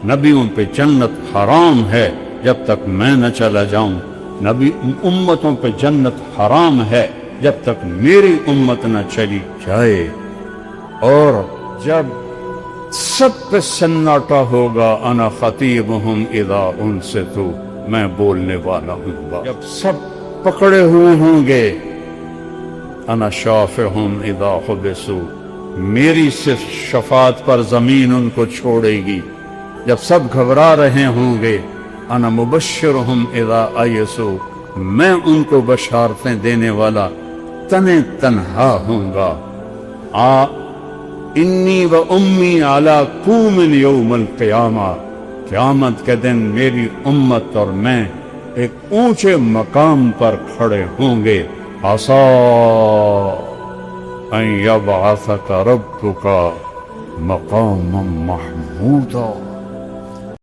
نبیوں پہ جنت حرام ہے جب تک میں نہ چلا جاؤں، نبی امتوں پہ جنت حرام ہے جب تک میری امت نہ چلی جائے۔ اور جب سب پہ سناٹا ہوگا، انا خطیبہم اذا انصتوا، میں بولنے والا ہوں۔ جب سب پکڑے ہوئے ہوں گے، انا شافعہم اذا حبسوا، میری صرف شفاعت پر زمین ان کو چھوڑے گی۔ جب سب گھبرا رہے ہوں گے، انا مبشرہم اذا ایسوا، میں ان کو بشارتیں دینے والا تنہا ہوں گا۔ انی و امی علی قوم یوم القیامہ، قیامت کے دن میری امت اور میں ایک اونچے مقام پر کھڑے ہوں گے۔ عسیٰ ان یبعثک ربک مقاما محمودا۔